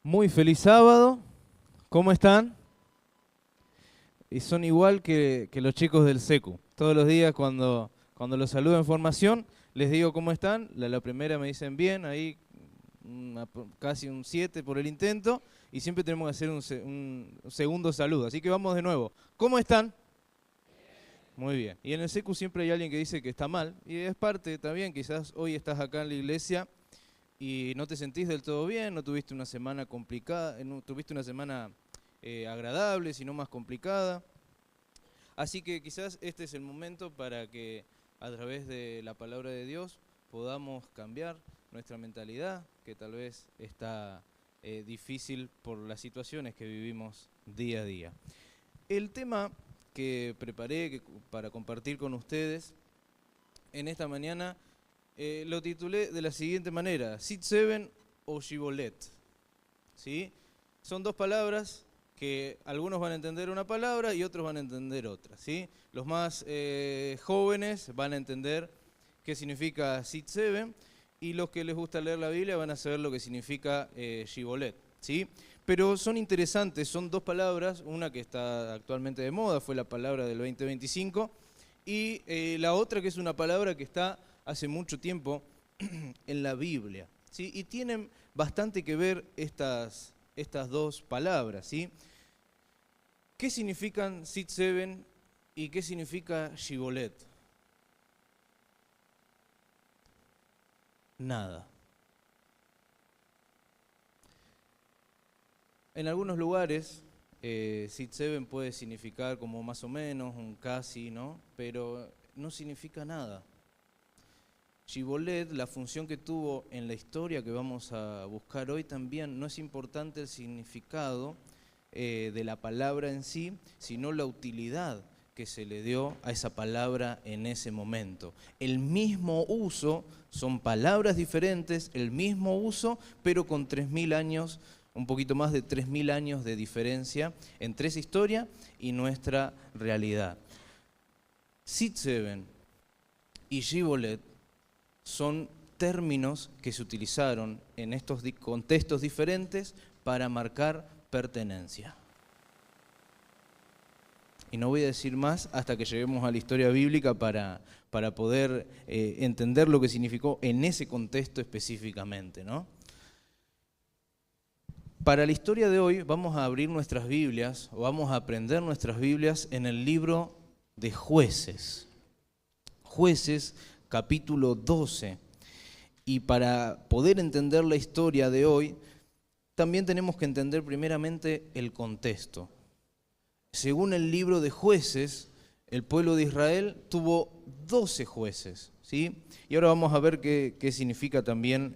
Muy feliz sábado. ¿Cómo están? Y son igual que los chicos del SECU. Todos los días cuando los saludo en formación, les digo cómo están. La primera me dicen bien, ahí casi un 7 por el intento. Y siempre tenemos que hacer un segundo saludo. Así que vamos de nuevo. ¿Cómo están? Muy bien. Y en el SECU siempre hay alguien que dice que está mal. Y es parte también, quizás hoy estás acá en la iglesia y no te sentís del todo bien, no tuviste una semana complicada, no tuviste una semana agradable, sino más complicada. Así que quizás este es el momento para que a través de la palabra de Dios podamos cambiar nuestra mentalidad, que tal vez está difícil por las situaciones que vivimos día a día. El tema que preparé para compartir con ustedes en esta mañana lo titulé de la siguiente manera: Sit-7 o Shibolet. ¿Sí? Son dos palabras que algunos van a entender una palabra y otros van a entender otra. ¿Sí? Los más jóvenes van a entender qué significa Sit-7 y los que les gusta leer la Biblia van a saber lo que significa Shibolet. ¿Sí? Pero son interesantes, son dos palabras, una que está actualmente de moda, fue la palabra del 2025, y la otra que es una palabra que está hace mucho tiempo en la Biblia, ¿sí? Y tienen bastante que ver estas dos palabras, ¿sí? ¿Qué significan Sit-7 y qué significa Shibolet? Nada. En algunos lugares, Sit-7 puede significar como más o menos, un casi, ¿no? Pero no significa nada. Shibolet, la función que tuvo en la historia que vamos a buscar hoy también, no es importante el significado de la palabra en sí, sino la utilidad que se le dio a esa palabra en ese momento. El mismo uso, son palabras diferentes, el mismo uso, pero con 3.000 años, un poquito más de 3.000 años de diferencia entre esa historia y nuestra realidad. Sit-7 y Shibolet son términos que se utilizaron en estos contextos diferentes para marcar pertenencia. Y no voy a decir más hasta que lleguemos a la historia bíblica para poder entender lo que significó en ese contexto específicamente, ¿no? Para la historia de hoy vamos a abrir nuestras Biblias, o vamos a aprender nuestras Biblias en el libro de Jueces. Jueces, capítulo 12. Y para poder entender la historia de hoy, también tenemos que entender primeramente el contexto. Según el libro de Jueces, el pueblo de Israel tuvo 12 jueces, ¿sí? Y ahora vamos a ver qué significa también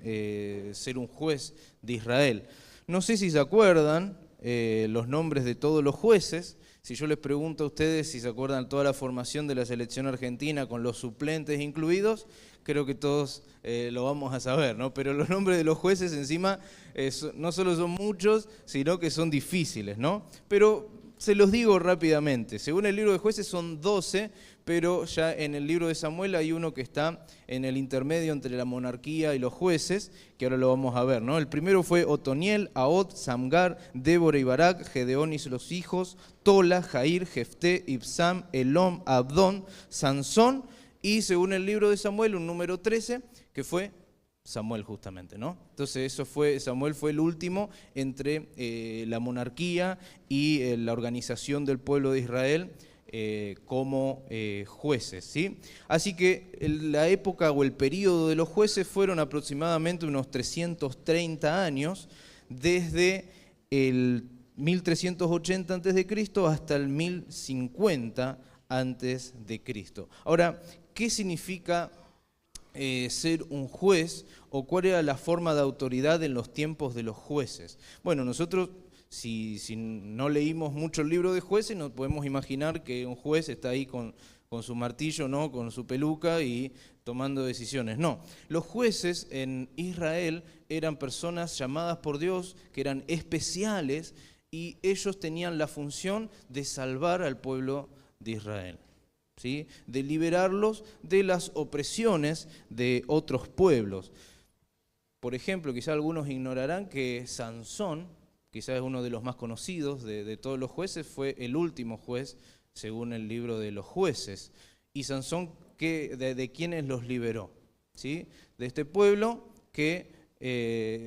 ser un juez de Israel. No sé si se acuerdan los nombres de todos los jueces. Si yo les pregunto a ustedes si se acuerdan toda la formación de la selección argentina con los suplentes incluidos, creo que todos lo vamos a saber, ¿no? Pero los nombres de los jueces encima no solo son muchos, sino que son difíciles, ¿no? Pero se los digo rápidamente. Según el libro de Jueces son 12, pero ya en el libro de Samuel hay uno que está en el intermedio entre la monarquía y los jueces, que ahora lo vamos a ver, ¿no? El primero fue Otoniel, Ahod, Samgar, Débora y Barak, Gedeón y los hijos, Tola, Jair, Jefté, Ibsam, Elom, Abdón, Sansón, y según el libro de Samuel, un número 13, que fue Samuel justamente, ¿no? Entonces Samuel fue el último entre la monarquía y la organización del pueblo de Israel como jueces, ¿sí? Así que la época o el periodo de los jueces fueron aproximadamente unos 330 años, desde el 1380 a.C. hasta el 1050 a.C. Ahora, ¿qué significa ser un juez, o cuál era la forma de autoridad en los tiempos de los jueces? Bueno, nosotros, si no leímos mucho el libro de Jueces, nos podemos imaginar que un juez está ahí con su martillo, ¿no? Con su peluca y tomando decisiones. No, los jueces en Israel eran personas llamadas por Dios, que eran especiales, y ellos tenían la función de salvar al pueblo de Israel, ¿sí? De liberarlos de las opresiones de otros pueblos. Por ejemplo, quizá algunos ignorarán que Sansón quizás es uno de los más conocidos de todos los jueces, fue el último juez según el libro de los jueces. Y Sansón, ¿de quiénes los liberó? ¿Sí? De este pueblo que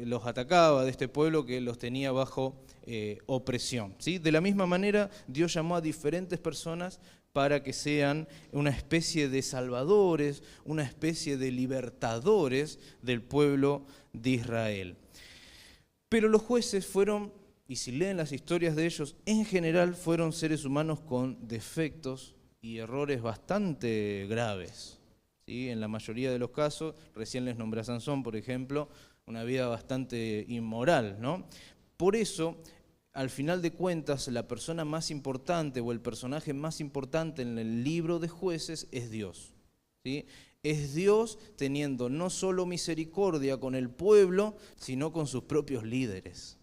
los atacaba, de este pueblo que los tenía bajo opresión. ¿Sí? De la misma manera, Dios llamó a diferentes personas para que sean una especie de salvadores, una especie de libertadores del pueblo de Israel. Pero los jueces fueron, y si leen las historias de ellos, en general fueron seres humanos con defectos y errores bastante graves. ¿Sí? En la mayoría de los casos, recién les nombré a Sansón, por ejemplo, una vida bastante inmoral, ¿no? Por eso, al final de cuentas, la persona más importante o el personaje más importante en el libro de jueces es Dios. ¿Sí? Es Dios teniendo no solo misericordia con el pueblo, sino con sus propios líderes,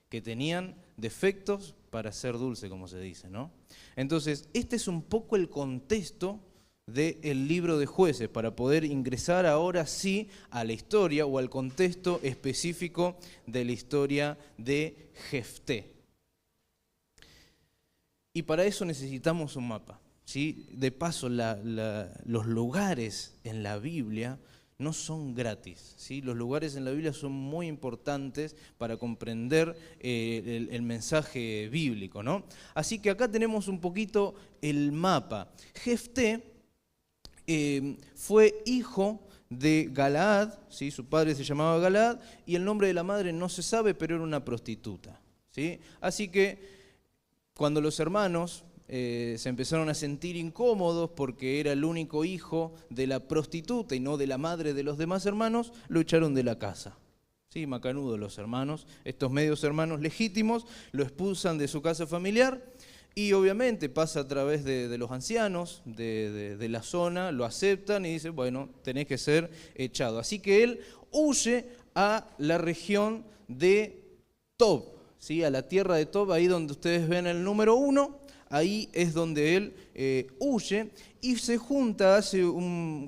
que tenían defectos para ser dulce, como se dice, ¿no? Entonces, este es un poco el contexto del libro de jueces, para poder ingresar ahora sí a la historia o al contexto específico de la historia de Jefté. Y para eso necesitamos un mapa. ¿Sí? De paso, los lugares en la Biblia no son gratis. ¿Sí? Los lugares en la Biblia son muy importantes para comprender el mensaje bíblico, ¿no? Así que acá tenemos un poquito el mapa. Jefté fue hijo de Galaad, ¿sí? Su padre se llamaba Galaad, y el nombre de la madre no se sabe, pero era una prostituta. ¿Sí? Así que cuando los hermanos se empezaron a sentir incómodos porque era el único hijo de la prostituta y no de la madre de los demás hermanos, lo echaron de la casa. Sí, macanudos los hermanos, estos medios hermanos legítimos, lo expulsan de su casa familiar y obviamente pasa a través de los ancianos de la zona, lo aceptan y dicen, bueno, tenés que ser echado. Así que él huye a la región de Tob, ¿sí? A la tierra de Tob, ahí donde ustedes ven el número 1. Ahí es donde él huye y se junta,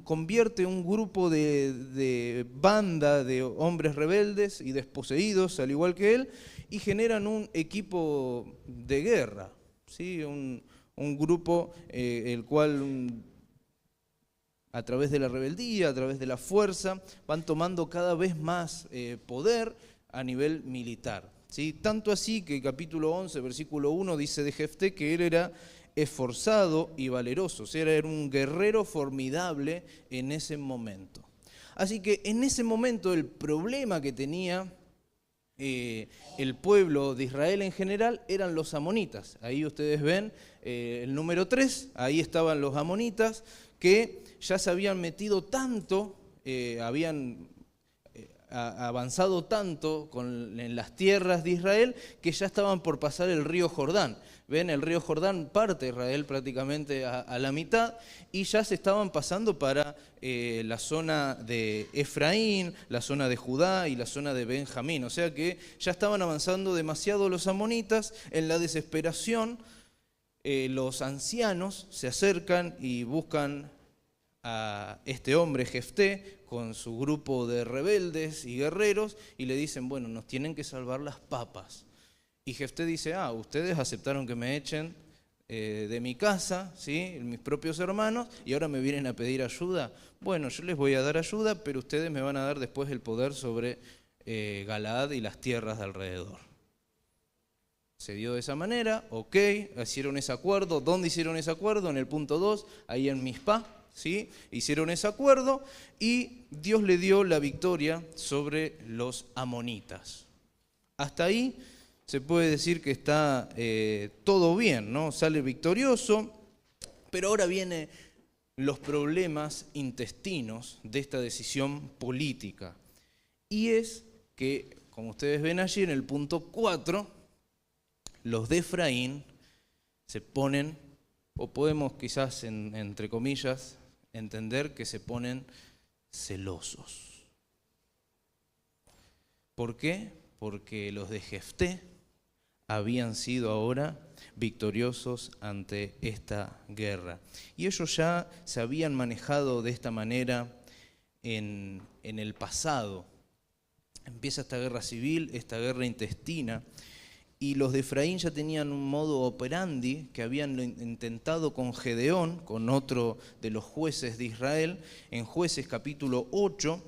convierte un grupo de banda de hombres rebeldes y desposeídos, al igual que él, y generan un equipo de guerra, ¿sí? Un grupo el cual a través de la rebeldía, a través de la fuerza, van tomando cada vez más poder a nivel militar. ¿Sí? Tanto así que el capítulo 11, versículo 1 dice de Jefté que él era esforzado y valeroso, o sea, era un guerrero formidable en ese momento. Así que en ese momento el problema que tenía el pueblo de Israel en general eran los amonitas. Ahí ustedes ven el número 3, ahí estaban los amonitas que ya se habían metido tanto, habían avanzado tanto en las tierras de Israel que ya estaban por pasar el río Jordán. Ven, el río Jordán parte Israel prácticamente a la mitad y ya se estaban pasando para la zona de Efraín, la zona de Judá y la zona de Benjamín. O sea que ya estaban avanzando demasiado los amonitas. En la desesperación, los ancianos se acercan y buscan a este hombre Jefté con su grupo de rebeldes y guerreros y le dicen, bueno, nos tienen que salvar las papas. Y Jefté dice, ustedes aceptaron que me echen de mi casa, ¿sí? Mis propios hermanos, y ahora me vienen a pedir ayuda. Bueno, yo les voy a dar ayuda, pero ustedes me van a dar después el poder sobre Galaad y las tierras de alrededor. Se dio de esa manera, ok, hicieron ese acuerdo. ¿Dónde hicieron ese acuerdo? En el punto 2, ahí en Mizpá. ¿Sí? Hicieron ese acuerdo y Dios le dio la victoria sobre los amonitas. Hasta ahí se puede decir que está todo bien, ¿no? Sale victorioso, pero ahora vienen los problemas intestinos de esta decisión política. Y es que, como ustedes ven allí en el punto 4, los de Efraín se ponen, o podemos quizás entre comillas, entender que se ponen celosos. ¿Por qué? Porque los de Jefté habían sido ahora victoriosos ante esta guerra. Y ellos ya se habían manejado de esta manera en el pasado. Empieza esta guerra civil, esta guerra intestina, y los de Efraín ya tenían un modo operandi que habían intentado con Gedeón, con otro de los jueces de Israel, en Jueces capítulo 8,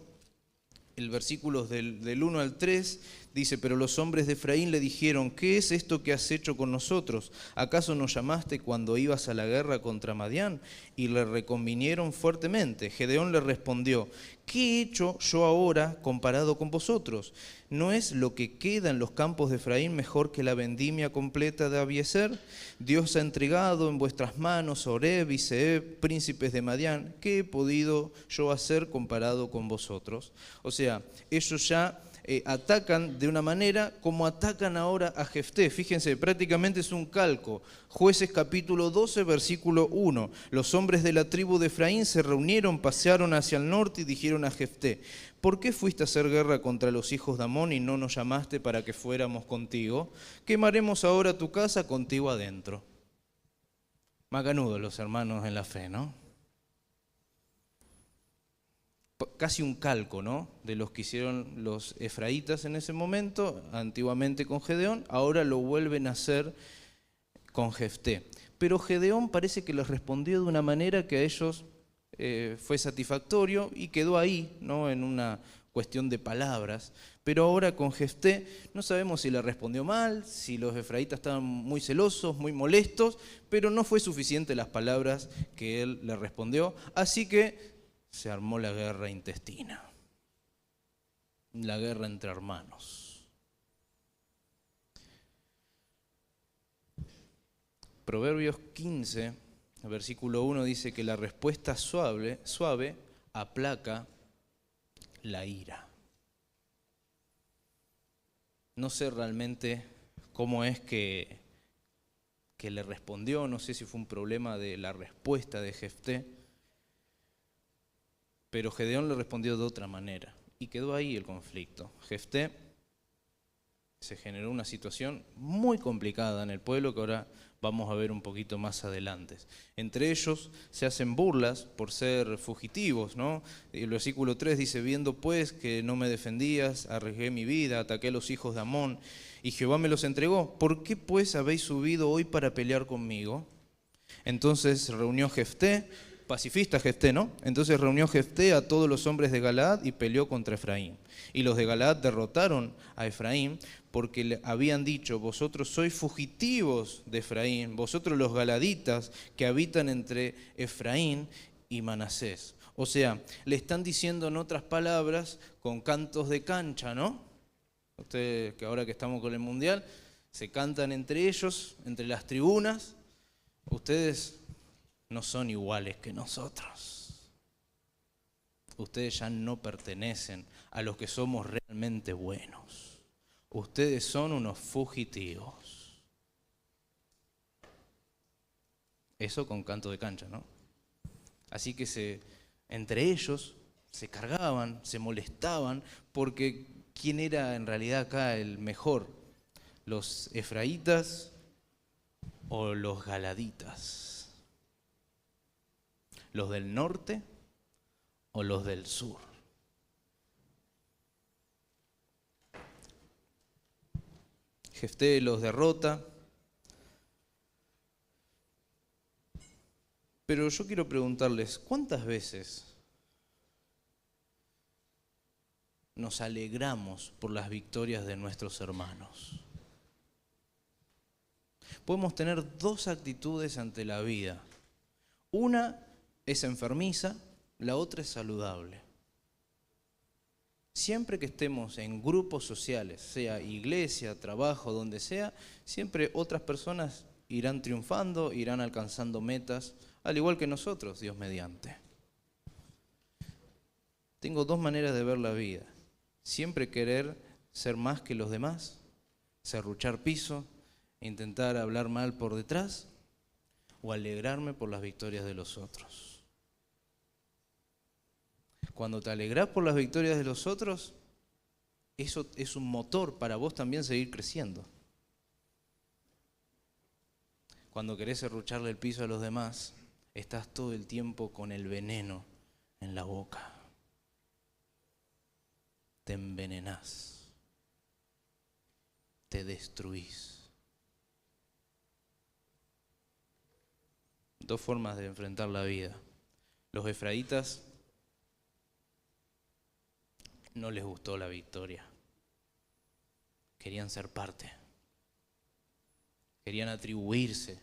el versículo del 1 al 3, dice: pero los hombres de Efraín le dijeron: ¿qué es esto que has hecho con nosotros? ¿Acaso nos llamaste cuando ibas a la guerra contra Madián? Y le reconvinieron fuertemente. Gedeón le respondió: ¿qué he hecho yo ahora comparado con vosotros? ¿No es lo que queda en los campos de Efraín mejor que la vendimia completa de Abiezer? Dios ha entregado en vuestras manos Oreb y Zeeb, príncipes de Madián. ¿Qué he podido yo hacer comparado con vosotros? O sea, ellos ya atacan de una manera como atacan ahora a Jefté. Fíjense, prácticamente es un calco. Jueces capítulo 12, versículo 1. Los hombres de la tribu de Efraín se reunieron, pasearon hacia el norte y dijeron a Jefté: ¿por qué fuiste a hacer guerra contra los hijos de Amón y no nos llamaste para que fuéramos contigo? Quemaremos ahora tu casa contigo adentro. Macanudos los hermanos en la fe, ¿no? Casi un calco, ¿no?, de los que hicieron los efraítas en ese momento, antiguamente con Gedeón, ahora lo vuelven a hacer con Jefté. Pero Gedeón parece que les respondió de una manera que a ellos fue satisfactorio y quedó ahí, ¿no?, en una cuestión de palabras. Pero ahora con Jefté no sabemos si le respondió mal, si los efraítas estaban muy celosos, muy molestos, pero no fue suficiente las palabras que él le respondió, así que se armó la guerra intestina, la guerra entre hermanos. Proverbios 15, versículo 1 dice que la respuesta suave aplaca la ira. No sé realmente cómo es que le respondió, no sé si fue un problema de la respuesta de Jefté, pero Gedeón le respondió de otra manera y quedó ahí el conflicto. Jefté, se generó una situación muy complicada en el pueblo que ahora vamos a ver un poquito más adelante. Entre ellos se hacen burlas por ser fugitivos, ¿no? El versículo 3 dice: viendo pues que no me defendías, arriesgué mi vida, ataqué a los hijos de Amón y Jehová me los entregó. ¿Por qué pues habéis subido hoy para pelear conmigo? Entonces reunió Jefté, pacifista Jefté, ¿no? Entonces reunió Jefté a todos los hombres de Galaad y peleó contra Efraín. Y los de Galaad derrotaron a Efraín porque le habían dicho: vosotros sois fugitivos de Efraín, vosotros los galaditas que habitan entre Efraín y Manasés. O sea, le están diciendo en otras palabras, con cantos de cancha, ¿no? Ustedes que ahora que estamos con el Mundial, se cantan entre ellos, entre las tribunas: ustedes no son iguales que nosotros. Ustedes ya no pertenecen a los que somos realmente buenos. Ustedes son unos fugitivos. Eso con canto de cancha, ¿no? Así que entre ellos se cargaban, se molestaban, porque ¿quién era en realidad acá el mejor? ¿Los efraítas o los galaditas? ¿Los del norte o los del sur? Jefté los derrota. Pero yo quiero preguntarles, ¿cuántas veces nos alegramos por las victorias de nuestros hermanos? Podemos tener dos actitudes ante la vida. Una es enfermiza, la otra es saludable. Siempre que estemos en grupos sociales, sea iglesia, trabajo, donde sea, siempre otras personas irán triunfando, irán alcanzando metas, al igual que nosotros, Dios mediante. Tengo dos maneras de ver la vida. Siempre querer ser más que los demás, serruchar piso, intentar hablar mal por detrás, o alegrarme por las victorias de los otros. Cuando te alegrás por las victorias de los otros, eso es un motor para vos también seguir creciendo. Cuando querés serrucharle el piso a los demás, estás todo el tiempo con el veneno en la boca. te envenenás, te destruís. Dos formas de enfrentar la vida. Los efraitas no les gustó la victoria. Querían ser parte. Querían atribuirse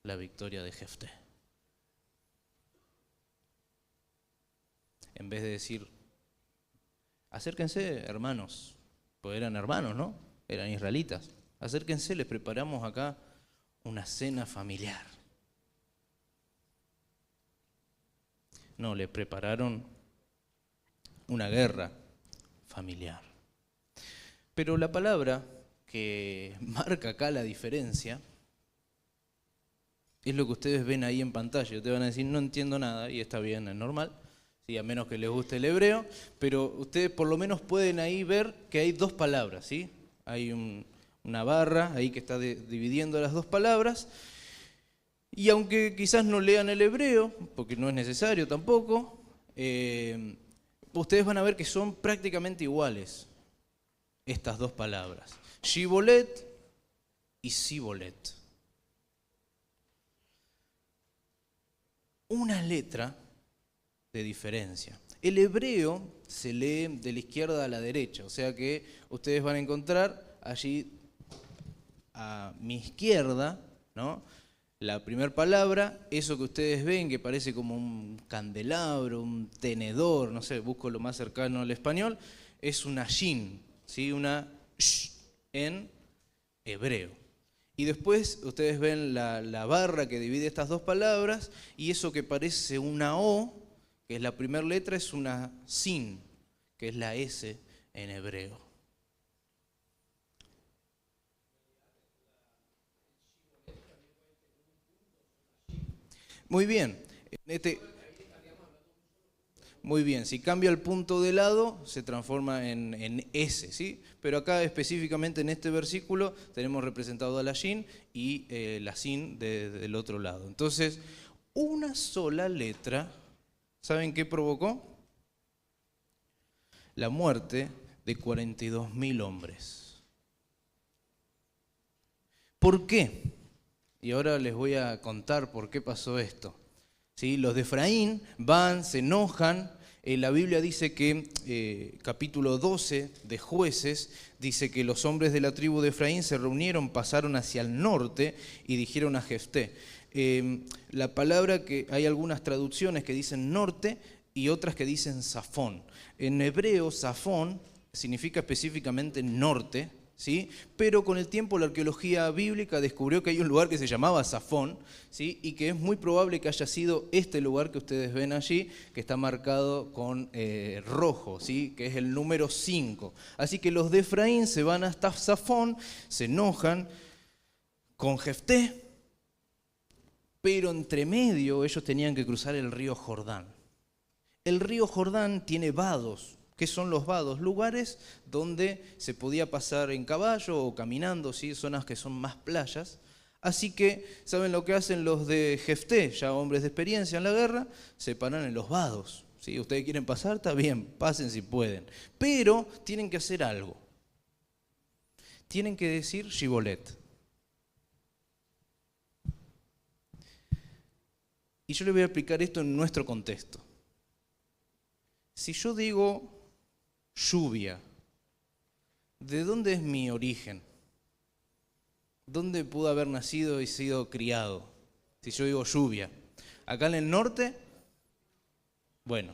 la victoria de Jefté. En vez de decir, acérquense, hermanos, pues eran hermanos, ¿no? Eran israelitas. Acérquense, les preparamos acá una cena familiar. No, le prepararon una guerra familiar. Pero la palabra que marca acá la diferencia es lo que ustedes ven ahí en pantalla. Ustedes van a decir, no entiendo nada, y está bien, es normal, sí, a menos que les guste el hebreo, pero ustedes por lo menos pueden ahí ver que hay dos palabras, ¿sí? Hay una barra ahí que está dividiendo las dos palabras, y aunque quizás no lean el hebreo, porque no es necesario tampoco, ustedes van a ver que son prácticamente iguales estas dos palabras, Shibolet y Sibolet. Una letra de diferencia. El hebreo se lee de la izquierda a la derecha, o sea que ustedes van a encontrar allí a mi izquierda, ¿no?, la primera palabra, eso que ustedes ven que parece como un candelabro, un tenedor, no sé, busco lo más cercano al español, es una shin, ¿sí? Una sh en hebreo. Y después ustedes ven la barra que divide estas dos palabras, y eso que parece una O, que es la primera letra, es una sin, que es la S en hebreo. Muy bien. Muy bien, si cambia el punto de lado, se transforma en S, ¿sí? Pero acá específicamente en este versículo tenemos representado a la Shin y la Sin del otro lado. Entonces, una sola letra, ¿saben qué provocó? La muerte de 42.000 hombres. ¿Por qué? Y ahora les voy a contar por qué pasó esto. ¿Sí? Los de Efraín van, se enojan. La Biblia dice que, capítulo 12 de Jueces, dice que los hombres de la tribu de Efraín se reunieron, pasaron hacia el norte y dijeron a Jefté. La palabra que hay algunas traducciones que dicen norte y otras que dicen Safón. En hebreo, Safón significa específicamente norte, ¿sí? Pero con el tiempo la arqueología bíblica descubrió que hay un lugar que se llamaba Safón, ¿sí? Y que es muy probable que haya sido este lugar que ustedes ven allí, que está marcado con rojo, ¿sí? Que es el número 5. Así que los de Efraín se van hasta Safón, se enojan con Jefté, pero entre medio ellos tenían que cruzar el río Jordán. El río Jordán tiene vados. ¿Qué son los vados? Lugares donde se podía pasar en caballo o caminando, ¿sí? Zonas que son más playas. Así que, ¿saben lo que hacen los de Jefté? Ya hombres de experiencia en la guerra, se paran en los vados. ¿Sí? Ustedes quieren pasar, está bien, pasen si pueden. Pero tienen que hacer algo. Tienen que decir Shibolet. Y yo les voy a explicar esto en nuestro contexto. Si yo digo lluvia, ¿de dónde es mi origen? ¿Dónde pudo haber nacido y sido criado? Si yo digo lluvia. Acá en el norte, bueno,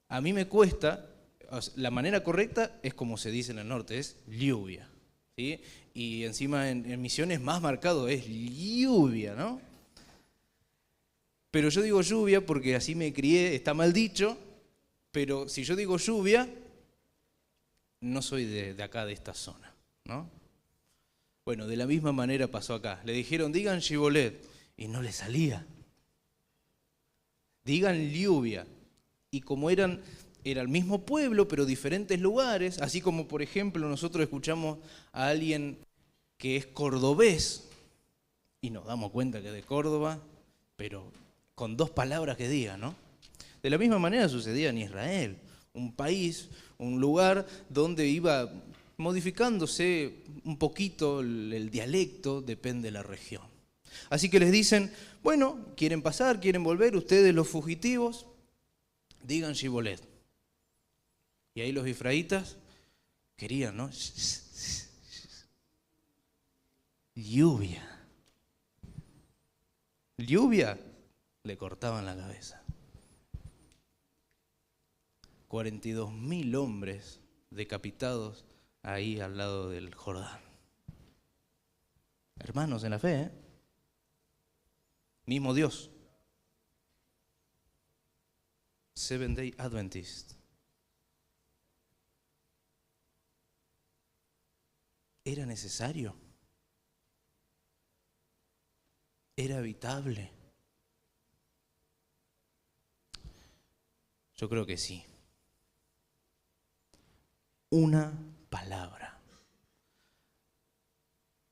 a mí me cuesta, la manera correcta es como se dice en el norte, es lluvia, ¿sí? Y encima en Misiones más marcado es lluvia, ¿no? Pero yo digo lluvia porque así me crié, está mal dicho, pero si yo digo lluvia, no soy de acá, de esta zona, ¿no? Bueno, de la misma manera pasó acá. Le dijeron, digan Shibolet, y no le salía. Digan lluvia. Y como era el mismo pueblo, pero diferentes lugares, así como, por ejemplo, nosotros escuchamos a alguien que es cordobés, y nos damos cuenta que es de Córdoba, pero con dos palabras que diga, ¿no? De la misma manera sucedía en Israel. un país, un lugar donde iba modificándose un poquito el dialecto, depende de la región. Así que les dicen, bueno, quieren pasar, quieren volver, ustedes los fugitivos, digan Shibolet. Y ahí los israelitas querían, ¿no? Lluvia. Lluvia, le cortaban la cabeza. 42.000 hombres decapitados ahí al lado del Jordán. Hermanos en la fe, ¿eh? Mismo Dios. Seventh Day Adventist. ¿Era necesario? ¿Era evitable? Yo creo que sí. Una palabra.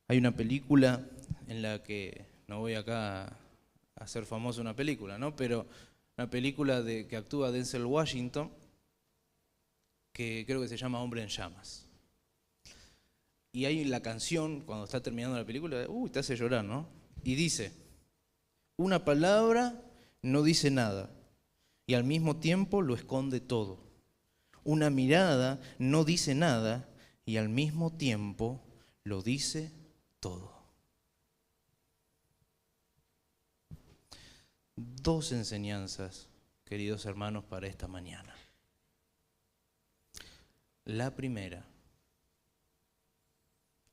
Hay una película en la que, no voy acá a hacer famosa una película, ¿no? Pero una película que actúa Denzel Washington, que creo que se llama Hombre en Llamas. Y hay la canción, cuando está terminando la película, te hace llorar, ¿no? Y dice, una palabra no dice nada y al mismo tiempo lo esconde todo. Una mirada no dice nada y al mismo tiempo lo dice todo. Dos enseñanzas, queridos hermanos, para esta mañana. La primera,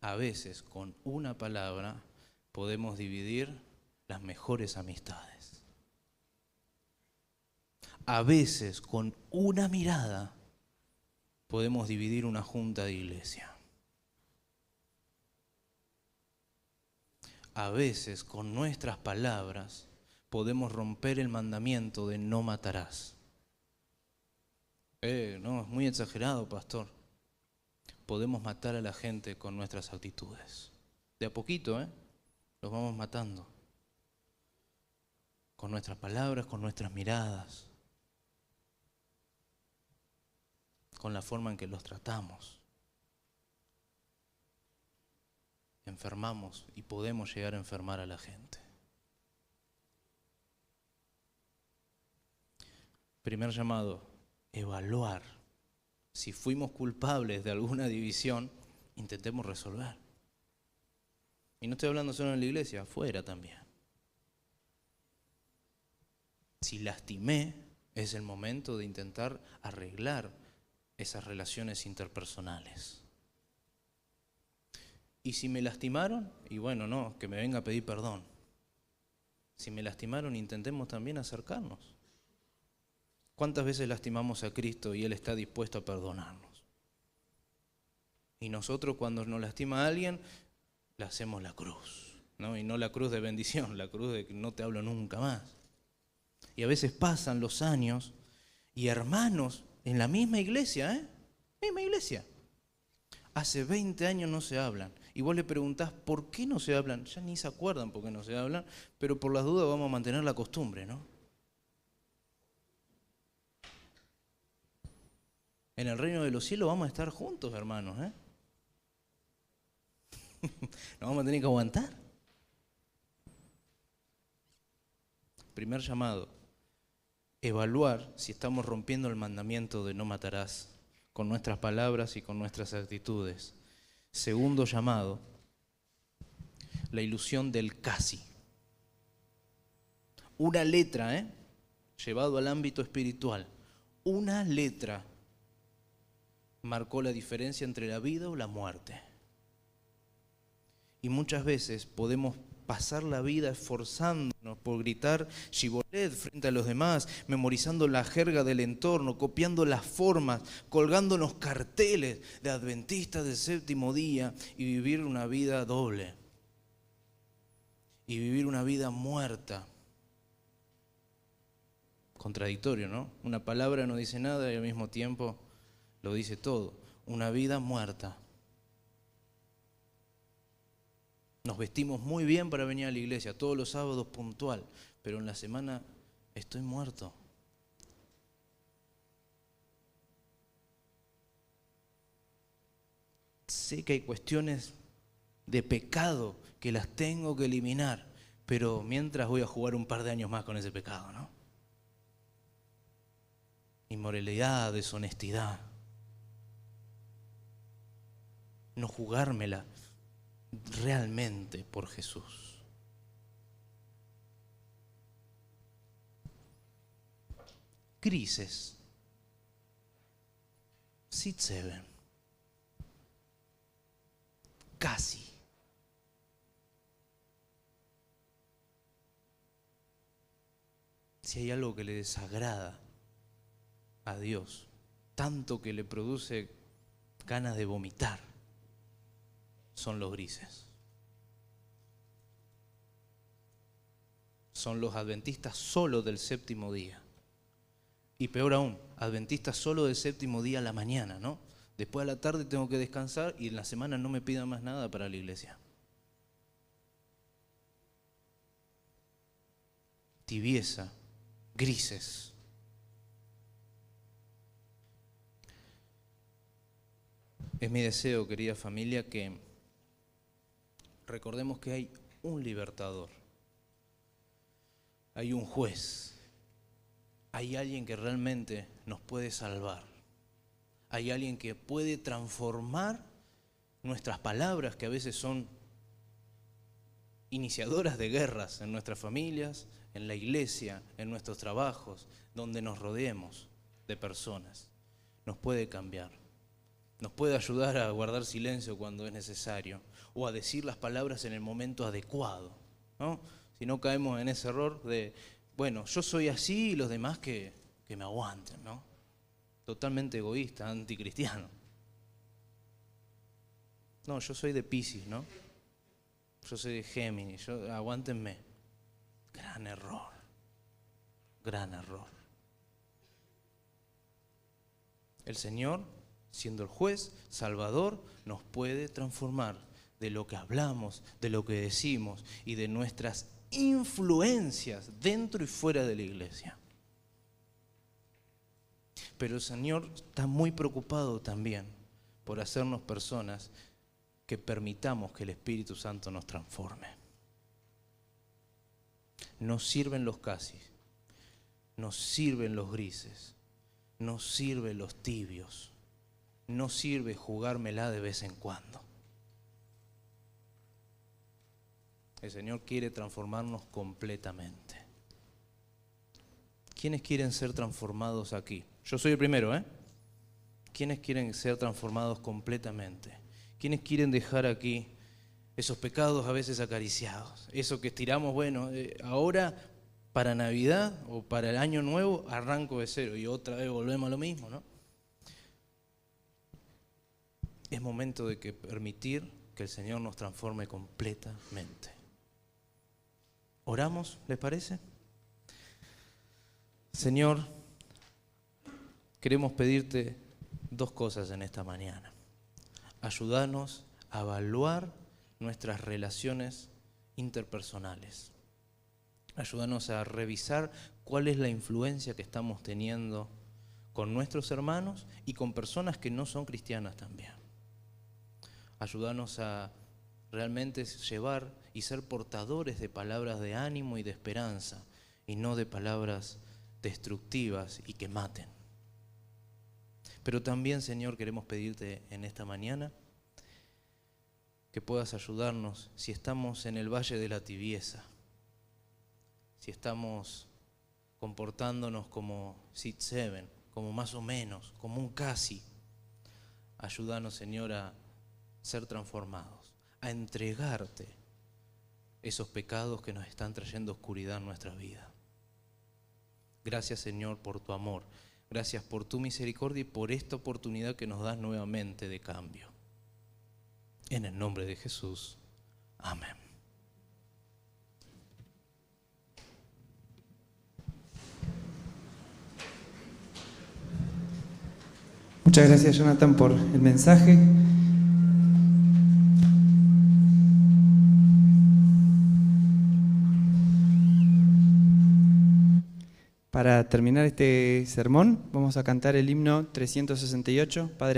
a veces con una palabra podemos dividir las mejores amistades. A veces con una mirada podemos dividir una junta de iglesia. A veces con nuestras palabras podemos romper el mandamiento de no matarás. No, es muy exagerado, pastor. Podemos matar a la gente con nuestras actitudes. De a poquito, los vamos matando. Con nuestras palabras, con nuestras miradas, con la forma en que los tratamos. Enfermamos y podemos llegar a enfermar a la gente. Primer llamado, evaluar. Si fuimos culpables de alguna división, intentemos resolver. Y no estoy hablando solo en la iglesia, afuera también. Si lastimé, es el momento de intentar arreglar esas relaciones interpersonales. Y si me lastimaron, y bueno, no, que me venga a pedir perdón. Si me lastimaron, intentemos también acercarnos. ¿Cuántas veces lastimamos a Cristo y Él está dispuesto a perdonarnos? Y nosotros cuando nos lastima a alguien, le hacemos la cruz, ¿no? Y no la cruz de bendición, la cruz de que no te hablo nunca más. Y a veces pasan los años y hermanos en la misma iglesia, misma iglesia, hace 20 años no se hablan. Y vos le preguntás, ¿por qué no se hablan? Ya ni se acuerdan por qué no se hablan, pero por las dudas vamos a mantener la costumbre, ¿no? En el reino de los cielos vamos a estar juntos, hermanos, Nos vamos a tener que aguantar. Primer llamado, evaluar si estamos rompiendo el mandamiento de no matarás con nuestras palabras y con nuestras actitudes. Segundo llamado, la ilusión del casi. Una letra, llevado al ámbito espiritual, una letra marcó la diferencia entre la vida o la muerte. Y muchas veces podemos pasar la vida esforzándonos por gritar Shibolet frente a los demás, memorizando la jerga del entorno, copiando las formas, colgándonos carteles de adventistas del séptimo día y vivir una vida doble. Y vivir una vida muerta. Contradictorio, ¿no? Una palabra no dice nada y al mismo tiempo lo dice todo. Una vida muerta. Nos vestimos muy bien para venir a la iglesia, todos los sábados puntual, pero en la semana estoy muerto. sé que hay cuestiones de pecado que las tengo que eliminar, pero mientras voy a jugar un par de años más con ese pecado, ¿no? Inmoralidad, deshonestidad. No jugármela realmente por Jesús. Grises. Sit-7. Casi. Si hay algo que le desagrada a Dios, tanto que le produce ganas de vomitar, son los grises. Son los adventistas solo del séptimo día. Y peor aún, adventistas solo del séptimo día a la mañana, ¿no? Después a la tarde tengo que descansar y en la semana no me pidan más nada para la iglesia. Tibieza, grises. Es mi deseo, querida familia, que recordemos que hay un libertador, hay un juez, hay alguien que realmente nos puede salvar, hay alguien que puede transformar nuestras palabras, que a veces son iniciadoras de guerras en nuestras familias, en la iglesia, en nuestros trabajos, donde nos rodeemos de personas. Nos puede cambiar. Nos puede ayudar a guardar silencio cuando es necesario o a decir las palabras en el momento adecuado, ¿no? Si no caemos en ese error de, bueno, yo soy así y los demás que me aguanten, ¿no? Totalmente egoísta, anticristiano. No, yo soy de Piscis, ¿no? Yo soy de Géminis, aguántenme. Gran error, gran error. El Señor, siendo el juez, Salvador, nos puede transformar de lo que hablamos, de lo que decimos y de nuestras influencias dentro y fuera de la iglesia. Pero el Señor está muy preocupado también por hacernos personas que permitamos que el Espíritu Santo nos transforme. Nos sirven los casi, nos sirven los grises, nos sirven los tibios. No sirve jugármela de vez en cuando. El Señor quiere transformarnos completamente. ¿Quiénes quieren ser transformados aquí? Yo soy el primero, ¿eh? ¿Quiénes quieren ser transformados completamente? ¿Quiénes quieren dejar aquí esos pecados a veces acariciados? Eso que estiramos, bueno, ahora para Navidad o para el Año Nuevo arranco de cero y otra vez volvemos a lo mismo, ¿no? Es momento de que permitir que el Señor nos transforme completamente. ¿Oramos, les parece? Señor, queremos pedirte dos cosas en esta mañana. Ayúdanos a evaluar nuestras relaciones interpersonales. Ayúdanos a revisar cuál es la influencia que estamos teniendo con nuestros hermanos y con personas que no son cristianas también. Ayúdanos a realmente llevar y ser portadores de palabras de ánimo y de esperanza y no de palabras destructivas y que maten. Pero también, Señor, queremos pedirte en esta mañana que puedas ayudarnos si estamos en el valle de la tibieza, si estamos comportándonos como sit-7, como más o menos, como un casi. Ayúdanos, Señor, a ser transformados, a entregarte esos pecados que nos están trayendo oscuridad en nuestra vida. Gracias, Señor, por tu amor. Gracias por tu misericordia y por esta oportunidad que nos das nuevamente de cambio. En el nombre de Jesús. Amén. Muchas gracias, Jonathan, por el mensaje. Para terminar este sermón, vamos a cantar el himno 368, Padre.